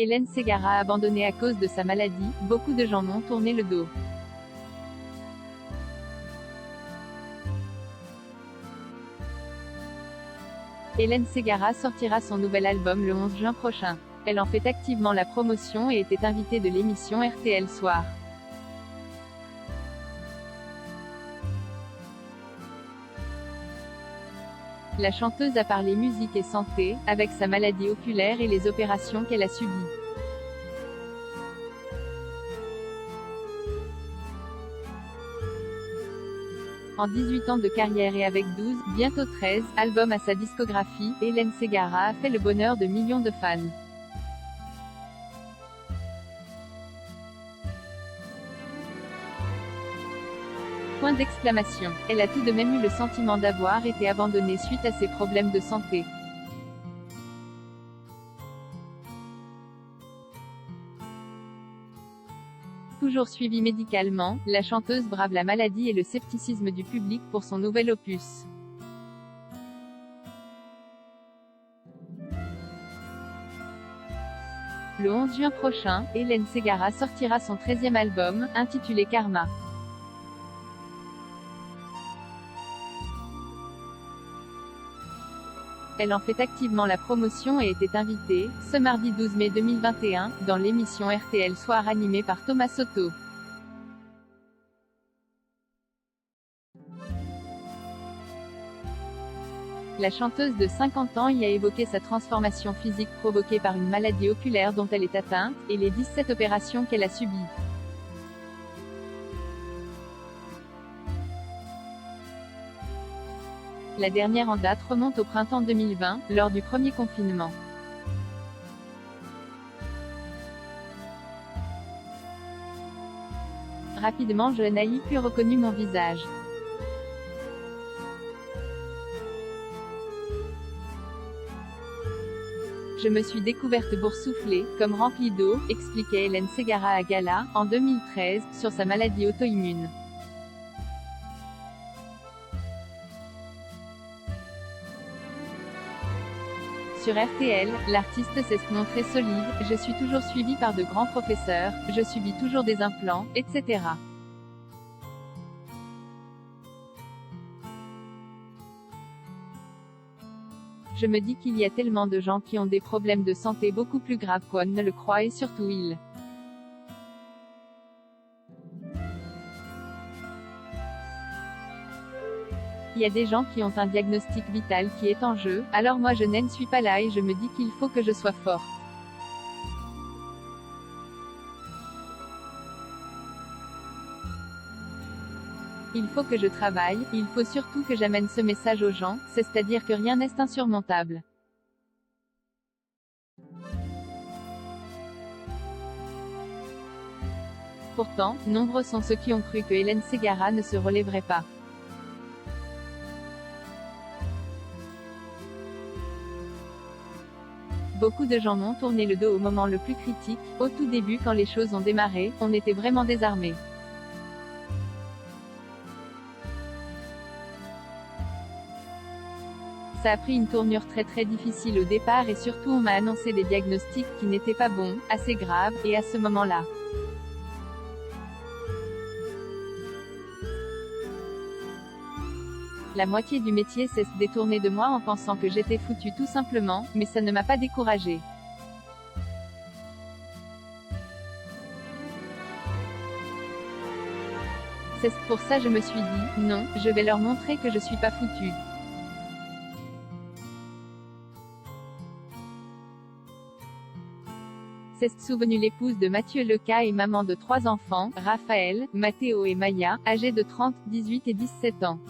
Hélène Ségara abandonnée à cause de sa maladie, beaucoup de gens m'ont tourné le dos. Hélène Ségara sortira son nouvel album le 11 juin prochain. Elle en fait activement la promotion et était invitée de l'émission RTL Soir. La chanteuse a parlé musique et santé, avec sa maladie oculaire et les opérations qu'elle a subies. En 18 ans de carrière et avec 12, bientôt 13, albums à sa discographie, Hélène Ségara a fait le bonheur de millions de fans. Point d'exclamation. Elle a tout de même eu le sentiment d'avoir été abandonnée suite à ses problèmes de santé. Toujours suivie médicalement, la chanteuse brave la maladie et le scepticisme du public pour son nouvel opus. Le 11 juin prochain, Hélène Ségara sortira son 13e album, intitulé Karma. Elle en fait activement la promotion et était invitée, ce mardi 12 mai 2021, dans l'émission RTL Soir animée par Thomas Soto. La chanteuse de 50 ans y a évoqué sa transformation physique provoquée par une maladie oculaire dont elle est atteinte, et les 17 opérations qu'elle a subies. La dernière en date remonte au printemps 2020, lors du premier confinement. Rapidement je n'ai plus reconnu mon visage. Je me suis découverte boursouflée, comme remplie d'eau, expliquait Hélène Ségara à Gala, en 2013, sur sa maladie auto-immune. Sur RTL, l'artiste s'est montré solide, je suis toujours suivie par de grands professeurs, je subis toujours des implants, etc. Je me dis qu'il y a tellement de gens qui ont des problèmes de santé beaucoup plus graves qu'on ne le croit et surtout il. Il y a des gens qui ont un diagnostic vital qui est en jeu, alors moi je n'en suis pas là et je me dis qu'il faut que je sois forte. Il faut que je travaille, il faut surtout que j'amène ce message aux gens, c'est-à-dire que rien n'est insurmontable. Pourtant, nombreux sont ceux qui ont cru que Hélène Ségara ne se relèverait pas. Beaucoup de gens m'ont tourné le dos au moment le plus critique, au tout début quand les choses ont démarré, on était vraiment désarmés. Ça a pris une tournure très difficile au départ et surtout on m'a annoncé des diagnostics qui n'étaient pas bons, assez graves, et à ce moment-là. La moitié du métier s'est détournée de moi en pensant que j'étais foutue tout simplement, mais ça ne m'a pas découragée. C'est pour ça je me suis dit, non, je vais leur montrer que je suis pas foutue. C'est souvenue l'épouse de Mathieu Leca et maman de 3 enfants, Raphaël, Mathéo et Maya, âgés de 30, 18 et 17 ans.